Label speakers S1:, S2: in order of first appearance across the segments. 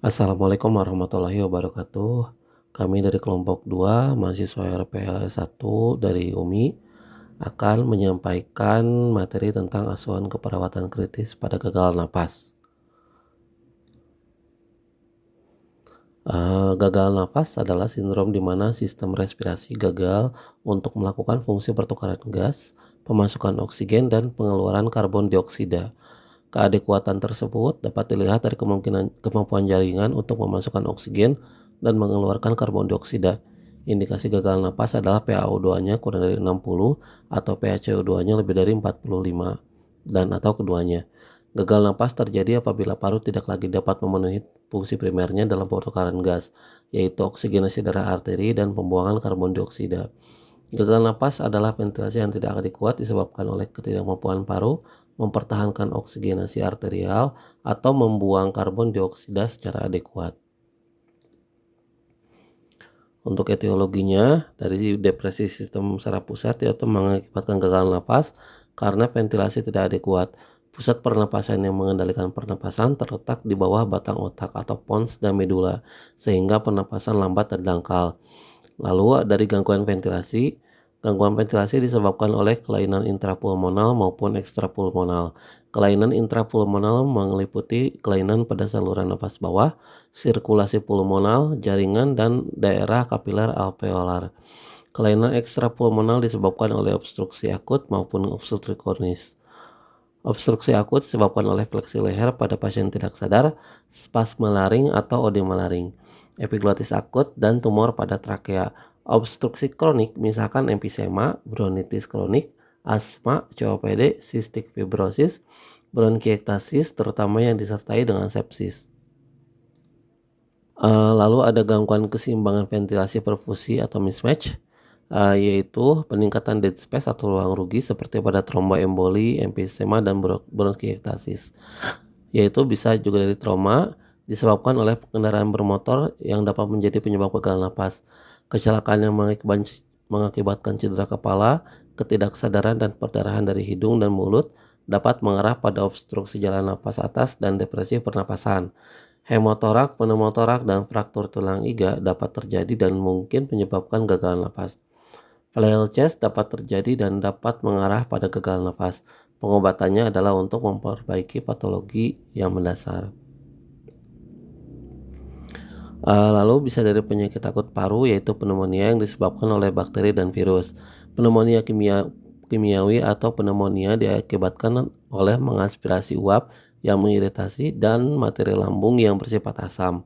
S1: Assalamualaikum warahmatullahi wabarakatuh. Kami dari kelompok 2 mahasiswa RPL 1 dari UMI akan menyampaikan materi tentang asuhan keperawatan kritis pada gagal napas. Gagal napas adalah sindrom di mana sistem respirasi gagal untuk melakukan fungsi pertukaran gas, pemasukan oksigen, dan pengeluaran karbon dioksida. Keadekuatan tersebut dapat dilihat dari kemampuan jaringan untuk memasukkan oksigen dan mengeluarkan karbon dioksida. Indikasi gagal napas adalah PaO2-nya kurang dari 60 atau PaCO2-nya lebih dari 45 dan atau keduanya. Gagal napas terjadi apabila paru tidak lagi dapat memenuhi fungsi primernya dalam pertukaran gas, yaitu oksigenasi darah arteri dan pembuangan karbon dioksida. Gagal napas adalah ventilasi yang tidak akan kuat disebabkan oleh ketidakmampuan paru mempertahankan oksigenasi arterial atau membuang karbon dioksida secara adekuat. Untuk etiologinya, dari depresi sistem saraf pusat yaitu mengakibatkan gagal napas karena ventilasi tidak adekuat. Pusat pernapasan yang mengendalikan pernapasan terletak di bawah batang otak atau pons dan medula, sehingga pernapasan lambat dan dangkal. Lalu dari gangguan ventilasi disebabkan oleh kelainan intrapulmonal maupun ekstrapulmonal. Kelainan intrapulmonal meliputi kelainan pada saluran napas bawah, sirkulasi pulmonal, jaringan, dan daerah kapiler alveolar. Kelainan ekstrapulmonal disebabkan oleh obstruksi akut maupun obstruksi kronis. Obstruksi akut disebabkan oleh fleksi leher pada pasien tidak sadar, spasme laring atau odema laring, epiglotis akut, dan tumor pada trakea. Obstruksi kronik misalkan emfisema, bronkitis kronik, asma, COPD, cystic fibrosis, bronkiektasis terutama yang disertai dengan sepsis. Lalu ada gangguan keseimbangan ventilasi perfusi atau mismatch, yaitu peningkatan dead space atau ruang rugi seperti pada tromboemboli, emfisema, dan bronkiektasis. Yaitu bisa juga dari trauma disebabkan oleh kendaraan bermotor yang dapat menjadi penyebab gagal napas. Kecelakaan yang mengakibatkan cedera kepala, ketidaksadaran, dan perdarahan dari hidung dan mulut dapat mengarah pada obstruksi jalan napas atas dan depresi pernapasan. Hemotorak, pneumotorak, dan fraktur tulang iga dapat terjadi dan mungkin menyebabkan gagal napas. Flail chest dapat terjadi dan dapat mengarah pada gagal napas. Pengobatannya adalah untuk memperbaiki patologi yang mendasar. Lalu bisa dari penyakit akut paru yaitu pneumonia yang disebabkan oleh bakteri dan virus. Pneumonia kimiawi atau pneumonia diakibatkan oleh mengaspirasi uap yang mengiritasi dan materi lambung yang bersifat asam.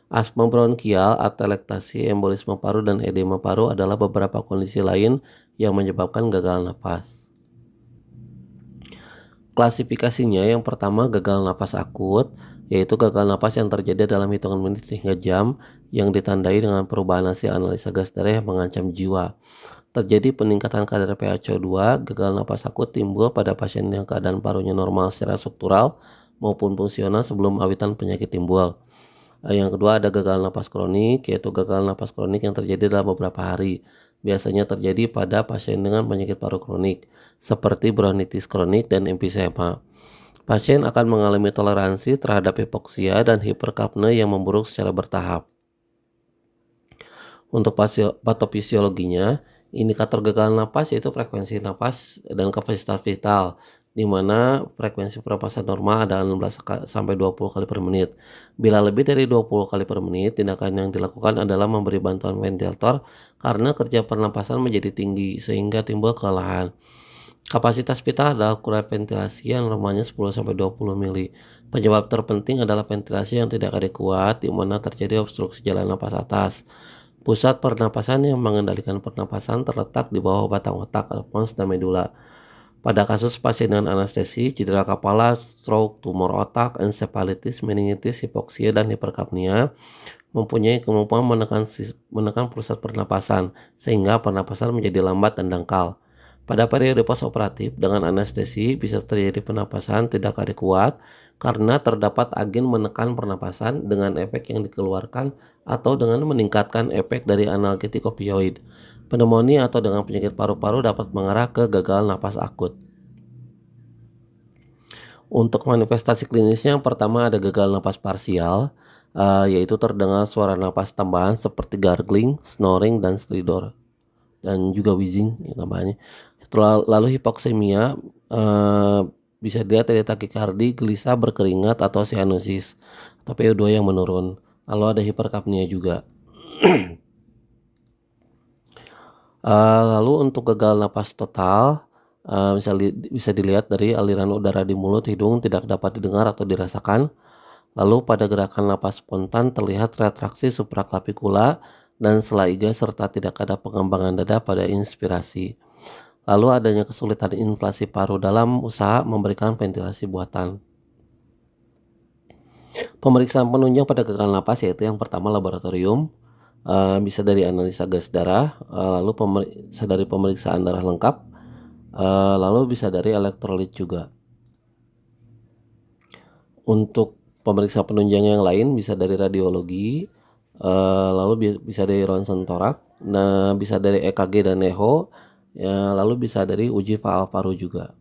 S1: Asma bronkial, atelektasi, embolisme paru, dan edema paru adalah beberapa kondisi lain yang menyebabkan gagal napas. Klasifikasinya yang pertama gagal napas akut, yaitu gagal napas yang terjadi dalam hitungan menit hingga jam yang ditandai dengan perubahan hasil analisa gas darah yang mengancam jiwa. Terjadi peningkatan kadar PaCO2, gagal napas akut timbul pada pasien yang keadaan parunya normal secara struktural maupun fungsional sebelum awitan penyakit timbul. Yang kedua ada gagal napas kronik, yaitu gagal napas kronik yang terjadi dalam beberapa hari. Biasanya terjadi pada pasien dengan penyakit paru kronik, seperti bronkitis kronik dan emfisema. Pasien akan mengalami toleransi terhadap hipoksia dan hiperkapne yang memburuk secara bertahap. Untuk patofisiologinya, indikator gagal napas yaitu frekuensi napas dan kapasitas vital, di mana frekuensi pernapasan normal adalah 16 sampai 20 kali per menit. Bila lebih dari 20 kali per menit, tindakan yang dilakukan adalah memberi bantuan ventilator karena kerja pernapasan menjadi tinggi sehingga timbul kelelahan. Kapasitas vital adalah ukuran ventilasi yang normalnya 10 sampai 20 mili. Penyebab terpenting adalah ventilasi yang tidak adekuat di mana terjadi obstruksi jalan napas atas. Pusat pernapasan yang mengendalikan pernapasan terletak di bawah batang otak, pons, dan medula. Pada kasus pasien dengan anestesi, cedera kepala, stroke, tumor otak, encephalitis, meningitis, hipoksia, dan hiperkapnia mempunyai kemampuan menekan pusat pernapasan sehingga pernapasan menjadi lambat dan dangkal. Pada periode postoperatif dengan anestesi bisa terjadi pernapasan tidak adekuat karena terdapat agen menekan pernapasan dengan efek yang dikeluarkan atau dengan meningkatkan efek dari analgetik opioid. Pneumonia atau dengan penyakit paru-paru dapat mengarah ke gagal napas akut. Untuk manifestasi klinisnya yang pertama ada gagal napas parsial, yaitu terdengar suara napas tambahan seperti gargling, snoring, dan stridor, dan juga wheezing ya tambahannya. Lalu hipoksemia, bisa dilihat dari takikardi, gelisah, berkeringat, atau sianusis atau PO2 yang menurun. Lalu ada hiperkapnia juga. Lalu untuk gagal napas total, bisa dilihat dari aliran udara di mulut, hidung tidak dapat didengar atau dirasakan. Lalu pada gerakan napas spontan terlihat retraksi supraklavikula dan selaiga serta tidak ada pengembangan dada pada inspirasi. Lalu adanya kesulitan inflasi paru dalam usaha memberikan ventilasi buatan. Pemeriksaan penunjang pada gagal napas yaitu yang pertama laboratorium, bisa dari analisa gas darah, lalu bisa dari pemeriksaan darah lengkap, lalu bisa dari elektrolit juga. Untuk pemeriksaan penunjang yang lain bisa dari radiologi, lalu bisa dari ronsen torak, nah bisa dari EKG dan echo, ya, lalu bisa dari uji valv paru juga.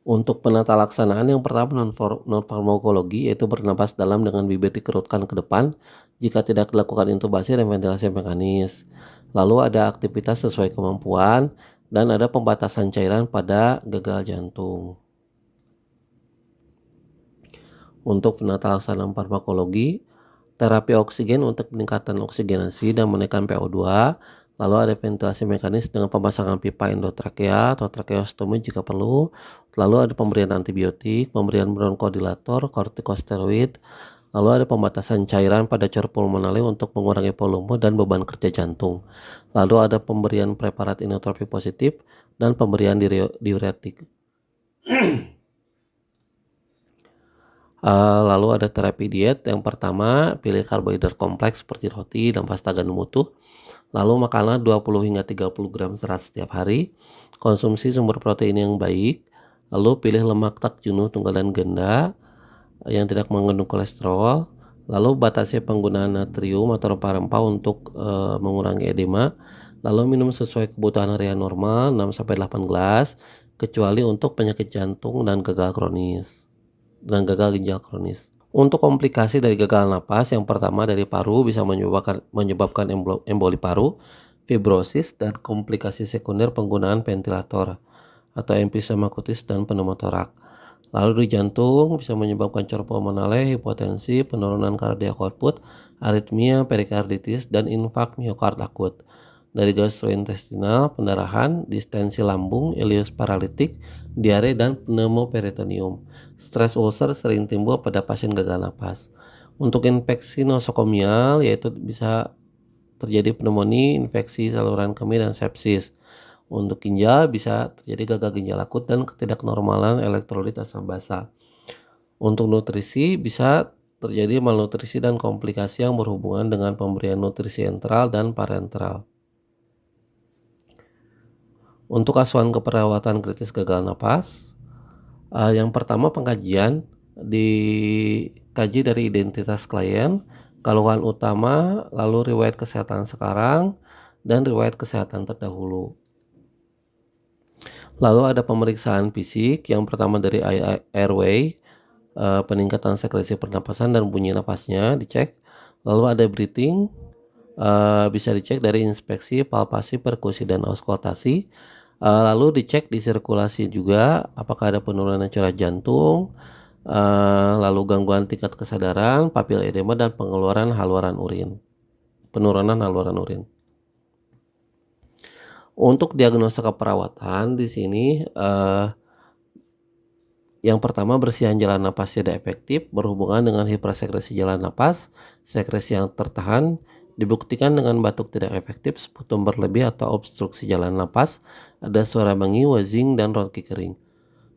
S1: Untuk penata laksanaan yang pertama non-farmakologi yaitu bernapas dalam dengan bibir dikerutkan ke depan jika tidak dilakukan intubasi dan ventilasi mekanis. Lalu ada aktivitas sesuai kemampuan dan ada pembatasan cairan pada gagal jantung. Untuk penata laksanaan farmakologi, terapi oksigen untuk peningkatan oksigenasi dan menekan PO2, lalu ada ventilasi mekanis dengan pemasangan pipa endotrakea atau tracheostomi jika perlu, lalu ada pemberian antibiotik, pemberian bronkodilator, kortikosteroid, lalu ada pembatasan cairan pada cor pulmonale untuk mengurangi volume dan beban kerja jantung, lalu ada pemberian preparat inotropi positif dan pemberian diuretik. Lalu ada terapi diet. Yang pertama, pilih karbohidrat kompleks seperti roti dan pasta gandum utuh. Lalu makanlah 20 hingga 30 gram serat setiap hari. Konsumsi sumber protein yang baik. Lalu pilih lemak tak jenuh tunggal dan ganda yang tidak mengandung kolesterol. Lalu batasi penggunaan natrium atau rempah-rempah untuk mengurangi edema. Lalu minum sesuai kebutuhan harian normal 6-8 gelas, kecuali untuk penyakit jantung dan gagal ginjal kronis. Untuk komplikasi dari gagal napas, yang pertama dari paru bisa menyebabkan emboli paru, fibrosis, dan komplikasi sekunder penggunaan ventilator atau emfisema kutis dan pneumotorak. Lalu di jantung bisa menyebabkan cor pulmonale, hipotensi, penurunan cardiac output, aritmia, perikarditis, dan infark miokard akut. Dari gastrointestinal, pendarahan, distensi lambung, ileus paralitik, diare, dan pneumoperitoneum. Stres ulcer sering timbul pada pasien gagal napas. Untuk infeksi nosokomial yaitu bisa terjadi pneumonia, infeksi saluran kemih, dan sepsis. Untuk ginjal bisa terjadi gagal ginjal akut dan ketidaknormalan elektrolit asam basa. Untuk nutrisi bisa terjadi malnutrisi dan komplikasi yang berhubungan dengan pemberian nutrisi enteral dan parenteral. Untuk asuhan keperawatan kritis gagal napas, yang pertama pengkajian dikaji dari identitas klien, keluhan utama, lalu riwayat kesehatan sekarang, dan riwayat kesehatan terdahulu. Lalu ada pemeriksaan fisik, yang pertama dari airway, peningkatan sekresi pernapasan dan bunyi napasnya dicek. Lalu ada breathing, bisa dicek dari inspeksi, palpasi, perkusi, dan auskultasi. Lalu dicek di sirkulasi juga apakah ada penurunan curah jantung, lalu gangguan tingkat kesadaran, papil edema, dan penurunan haluan urin. Untuk diagnosa keperawatan di sini, yang pertama bersihan jalan napas tidak efektif berhubungan dengan hipersekresi jalan napas, sekresi yang tertahan, dibuktikan dengan batuk tidak efektif, sputum berlebih atau obstruksi jalan napas, ada suara bangi, wheezing, dan rongki kering.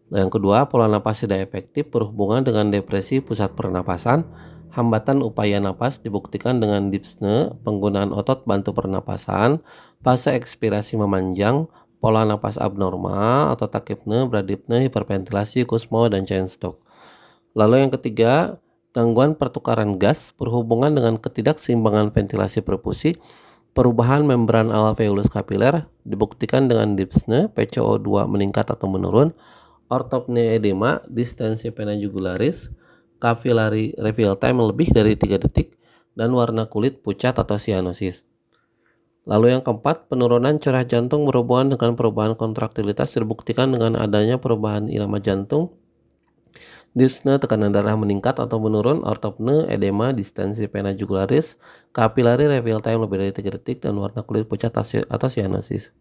S1: Yang kedua, pola napas tidak efektif berhubungan dengan depresi pusat pernapasan, hambatan upaya napas dibuktikan dengan dyspnea, penggunaan otot bantu pernapasan, fase ekspirasi memanjang, pola napas abnormal atau takipne, bradipne, hiperventilasi, kusmo, dan chain stop. Lalu yang ketiga, gangguan pertukaran gas berhubungan dengan ketidakseimbangan ventilasi perfusi, perubahan membran alveolus kapiler dibuktikan dengan dyspnea, PCO2 meningkat atau menurun, ortopnea edema, distensi vena jugularis, kapilari refill time lebih dari 3 detik, dan warna kulit pucat atau sianosis. Lalu yang keempat, penurunan curah jantung berhubungan dengan perubahan kontraktilitas dibuktikan dengan adanya perubahan irama jantung, dyspnea, tekanan darah meningkat atau menurun, ortopnea, edema, distensi vena jugularis, kapilari refill time lebih dari 3 detik, dan warna kulit pucat atau sianosis.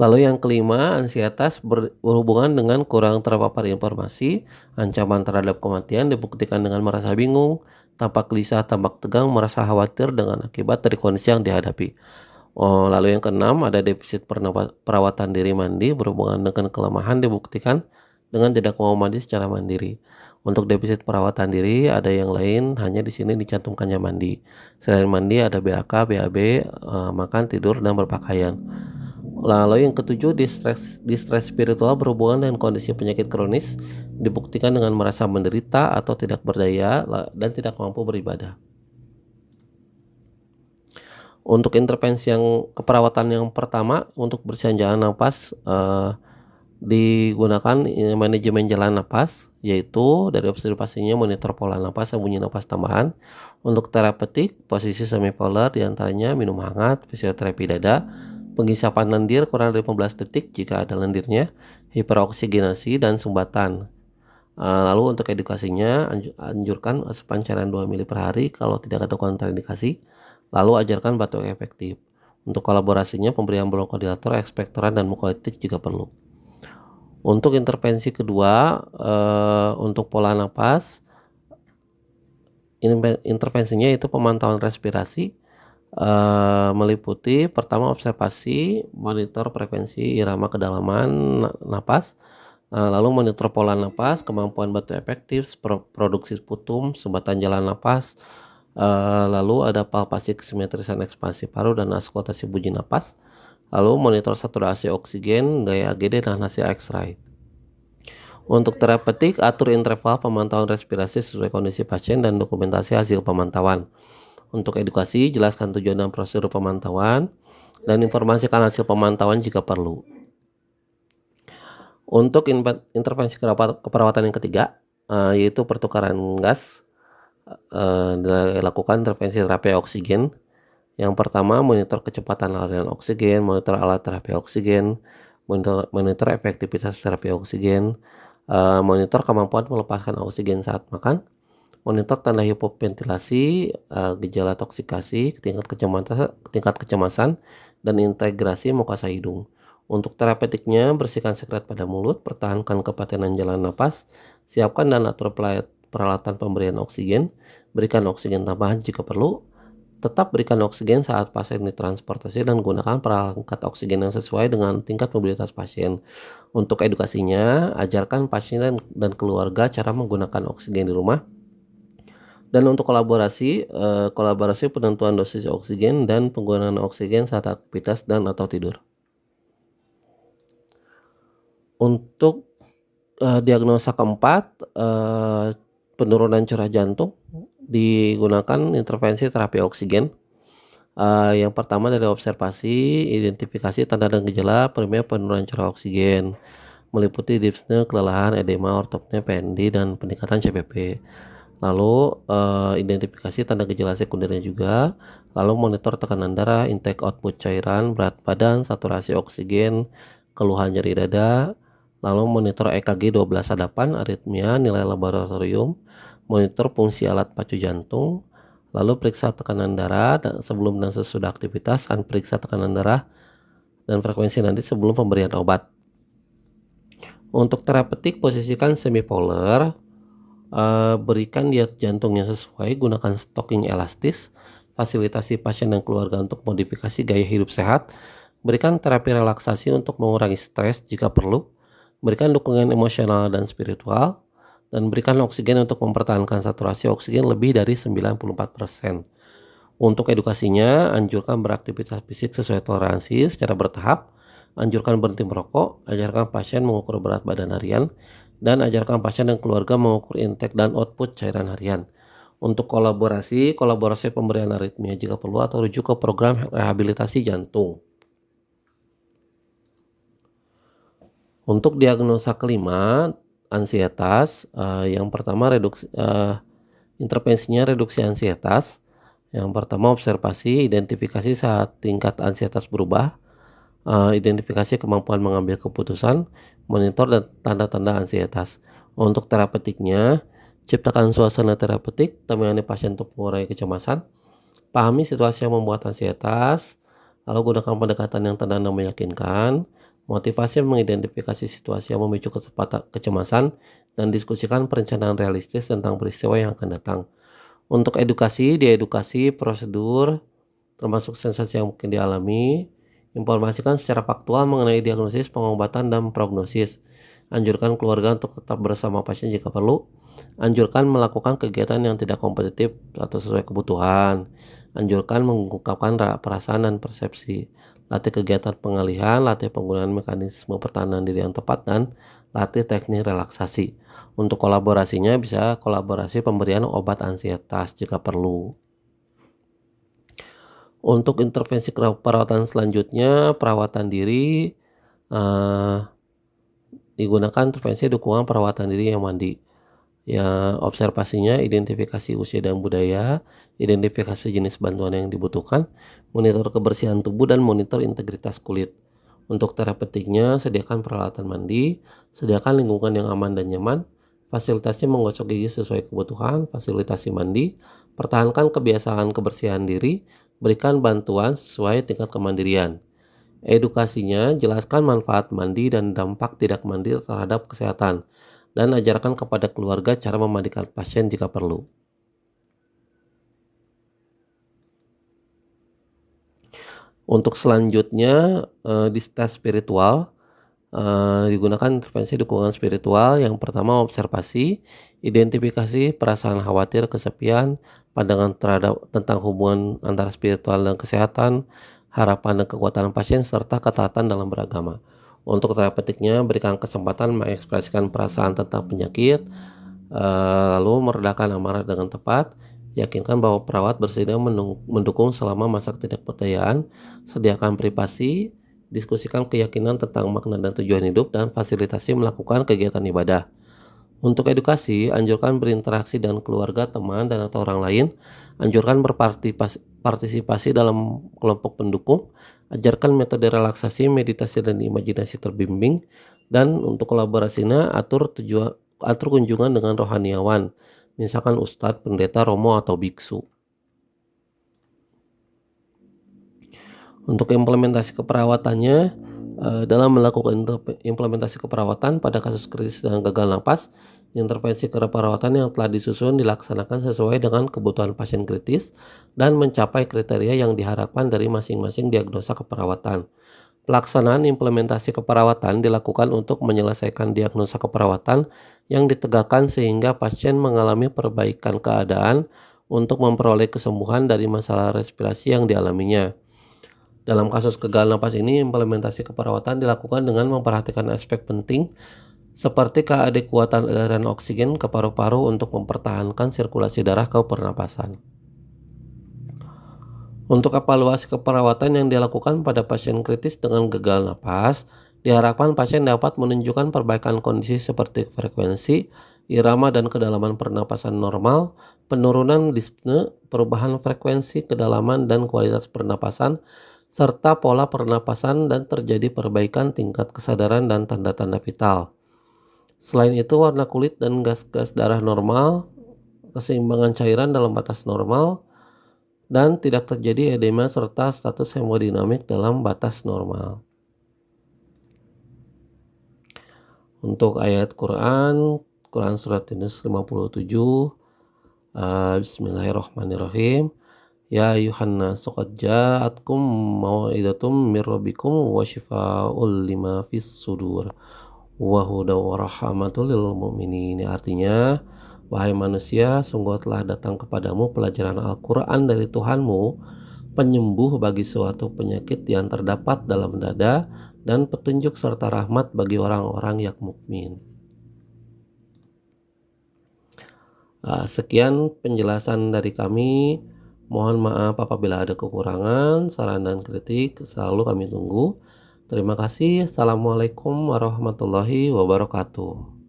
S1: Lalu yang kelima, ansietas berhubungan dengan kurang terpapar informasi, ancaman terhadap kematian dibuktikan dengan merasa bingung, tampak gelisah, tampak tegang, merasa khawatir dengan akibat dari kondisi yang dihadapi. Lalu yang keenam, ada defisit perawatan diri mandi berhubungan dengan kelemahan dibuktikan dengan tidak mau mandi secara mandiri. Untuk defisit perawatan diri ada yang lain, hanya di sini dicantumkannya mandi. Selain mandi ada BAK, BAB, makan, tidur, dan berpakaian. Lalu yang ketujuh, distress spiritual berhubungan dengan kondisi penyakit kronis dibuktikan dengan merasa menderita atau tidak berdaya dan tidak mampu beribadah. Untuk intervensi yang keperawatan yang pertama, untuk bersihan jalan nafas digunakan manajemen jalan nafas, yaitu dari observasinya monitor pola nafas dan bunyi nafas tambahan. Untuk terapeutik, posisi semipolar diantaranya minum hangat, fisioterapi dada, penghisapan lendir kurang dari 15 detik jika ada lendirnya, hiperoksigenasi, dan sumbatan. Lalu untuk edukasinya, anjurkan asupan cairan 2 ml per hari kalau tidak ada kontraindikasi. Lalu ajarkan batuk efektif. Untuk kolaborasinya, pemberian bronkodilator, ekspektoran, dan mukolytik jika perlu. Untuk intervensi kedua, untuk pola napas, intervensinya itu pemantauan respirasi, meliputi pertama observasi, monitor frekuensi irama kedalaman napas, lalu monitor pola napas, kemampuan batuk efektif, produksi sputum, sumbatan jalan napas, lalu ada palpasi kesimetrisan ekspansi paru dan auskultasi bunyi napas, lalu monitor saturasi oksigen, gaya AGD, dan hasil X-ray. Untuk terapeutik, atur interval pemantauan respirasi sesuai kondisi pasien dan dokumentasi hasil pemantauan. Untuk edukasi, jelaskan tujuan dan prosedur pemantauan, dan informasikan hasil pemantauan jika perlu. Untuk intervensi keperawatan yang ketiga, yaitu pertukaran gas, dilakukan intervensi terapi oksigen. Yang pertama, monitor kecepatan aliran oksigen, monitor alat terapi oksigen, monitor efektivitas terapi oksigen, monitor kemampuan melepaskan oksigen saat makan, monitor tanda hipoventilasi, gejala toksikasi, tingkat kecemasan, dan integrasi mukosa hidung. Untuk terapeutiknya, bersihkan sekret pada mulut, pertahankan kepatenan jalan napas, siapkan dan atur peralatan pemberian oksigen, berikan oksigen tambahan jika perlu, tetap berikan oksigen saat pasien ditransportasi, dan gunakan perangkat oksigen yang sesuai dengan tingkat mobilitas pasien. Untuk edukasinya, ajarkan pasien dan keluarga cara menggunakan oksigen di rumah. Dan untuk kolaborasi penentuan dosis oksigen dan penggunaan oksigen saat aktivitas dan atau tidur. Untuk diagnosa keempat, penurunan curah jantung, digunakan intervensi terapi oksigen. Yang pertama dari observasi, identifikasi tanda dan gejala penurunan curah oksigen, meliputi dyspnea, kelelahan, edema, ortopnea, PND, dan peningkatan CPP. Lalu identifikasi tanda gejala sekundernya juga, lalu monitor tekanan darah, intake output cairan, berat badan, saturasi oksigen, keluhan nyeri dada, lalu monitor EKG 12 hadapan, aritmia, nilai laboratorium, monitor fungsi alat pacu jantung, lalu periksa tekanan darah sebelum dan sesudah aktivitas, dan periksa tekanan darah dan frekuensi nanti sebelum pemberian obat. Untuk terapeutik, posisikan semipolar, berikan diet jantung yang sesuai, gunakan stocking elastis, fasilitasi pasien dan keluarga untuk modifikasi gaya hidup sehat, berikan terapi relaksasi untuk mengurangi stres jika perlu, berikan dukungan emosional dan spiritual, dan berikan oksigen untuk mempertahankan saturasi oksigen lebih dari 94%. Untuk edukasinya, anjurkan beraktivitas fisik sesuai toleransi secara bertahap, anjurkan berhenti merokok, ajarkan pasien mengukur berat badan harian, dan ajarkan pasien dan keluarga mengukur intake dan output cairan harian. Untuk kolaborasi pemberian aritmia jika perlu atau rujuk ke program rehabilitasi jantung. Untuk diagnosa kelima, ansietas, yang pertama intervensinya reduksi ansietas. Yang pertama observasi, identifikasi saat tingkat ansietas berubah, identifikasi kemampuan mengambil keputusan, monitor dan tanda-tanda ansietas. Untuk terapeutiknya, ciptakan suasana terapeutik, temani pasien untuk mengurangi kecemasan, pahami situasi yang membuat ansietas, lalu gunakan pendekatan yang tenang dan meyakinkan, motivasi mengidentifikasi situasi yang memicu kecemasan, dan diskusikan perencanaan realistis tentang peristiwa yang akan datang. Untuk edukasi, diedukasi prosedur, termasuk sensasi yang mungkin dialami, informasikan secara faktual mengenai diagnosis, pengobatan, dan prognosis. Anjurkan keluarga untuk tetap bersama pasien jika perlu. Anjurkan melakukan kegiatan yang tidak kompetitif atau sesuai kebutuhan. Anjurkan mengungkapkan perasaan dan persepsi. Latih kegiatan pengalihan, latih penggunaan mekanisme pertahanan diri yang tepat, dan latih teknik relaksasi. Untuk kolaborasinya bisa kolaborasi pemberian obat ansietas jika perlu. Untuk intervensi perawatan selanjutnya, perawatan diri, digunakan intervensi dukungan perawatan diri yang mandi. Ya, observasinya identifikasi usia dan budaya, identifikasi jenis bantuan yang dibutuhkan, monitor kebersihan tubuh, dan monitor integritas kulit. Untuk terapeutiknya, sediakan peralatan mandi, sediakan lingkungan yang aman dan nyaman, fasilitasi menggosok gigi sesuai kebutuhan, fasilitasi mandi, pertahankan kebiasaan kebersihan diri, berikan bantuan sesuai tingkat kemandirian. Edukasinya, jelaskan manfaat mandi dan dampak tidak mandi terhadap kesehatan, dan ajarkan kepada keluarga cara memandikan pasien jika perlu. Untuk selanjutnya, di tes spiritual, digunakan intervensi dukungan spiritual. Yang pertama observasi, identifikasi perasaan khawatir, kesepian, pandangan tentang hubungan antara spiritual dan kesehatan, harapan dan kekuatan pasien, serta ketaatan dalam beragama. Untuk terapeutiknya, berikan kesempatan mengekspresikan perasaan tentang penyakit, lalu meredakan amarah dengan tepat. Yakinkan bahwa perawat bersedia mendukung selama masa ketidakberdayaan. Sediakan privasi, diskusikan keyakinan tentang makna dan tujuan hidup, dan fasilitasi melakukan kegiatan ibadah. Untuk edukasi, anjurkan berinteraksi dengan keluarga, teman, dan atau orang lain. Anjurkan berpartisipasi dalam kelompok pendukung. Ajarkan metode relaksasi, meditasi, dan imajinasi terbimbing. Dan untuk kolaborasinya, atur kunjungan dengan rohaniawan, misalkan ustadz, pendeta, romo, atau biksu. Untuk implementasi keperawatannya, dalam melakukan implementasi keperawatan pada kasus kritis dan gagal napas, intervensi keperawatan yang telah disusun dilaksanakan sesuai dengan kebutuhan pasien kritis dan mencapai kriteria yang diharapkan dari masing-masing diagnosa keperawatan. Pelaksanaan implementasi keperawatan dilakukan untuk menyelesaikan diagnosa keperawatan yang ditegakkan sehingga pasien mengalami perbaikan keadaan untuk memperoleh kesembuhan dari masalah respirasi yang dialaminya. Dalam kasus gagal napas ini, implementasi keperawatan dilakukan dengan memperhatikan aspek penting seperti keadekuatan aliran oksigen ke paru-paru untuk mempertahankan sirkulasi darah ke pernapasan. Untuk evaluasi keperawatan yang dilakukan pada pasien kritis dengan gagal napas, diharapkan pasien dapat menunjukkan perbaikan kondisi seperti frekuensi, irama dan kedalaman pernapasan normal, penurunan dyspne, perubahan frekuensi, kedalaman dan kualitas pernapasan, serta pola pernapasan, dan terjadi perbaikan tingkat kesadaran dan tanda-tanda vital. Selain itu, warna kulit dan gas-gas darah normal, keseimbangan cairan dalam batas normal, dan tidak terjadi edema serta status hemodinamik dalam batas normal. Untuk ayat Quran surat Yunus 57, Bismillahirrahmanirrahim. Ya ayuhan nasu qad ja'atkum mau'izatum mir rabbikum wa shifaa'un lima fis sudur wa hudaw wa rahmatul lil mu'minin. Artinya, wahai manusia, sungguh telah datang kepadamu pelajaran Al-Quran dari Tuhanmu, penyembuh bagi suatu penyakit yang terdapat dalam dada, dan petunjuk serta rahmat bagi orang-orang yang mukmin. Sekian penjelasan dari kami. Mohon maaf apabila ada kekurangan, saran dan kritik selalu kami tunggu. Terima kasih. Assalamualaikum warahmatullahi wabarakatuh.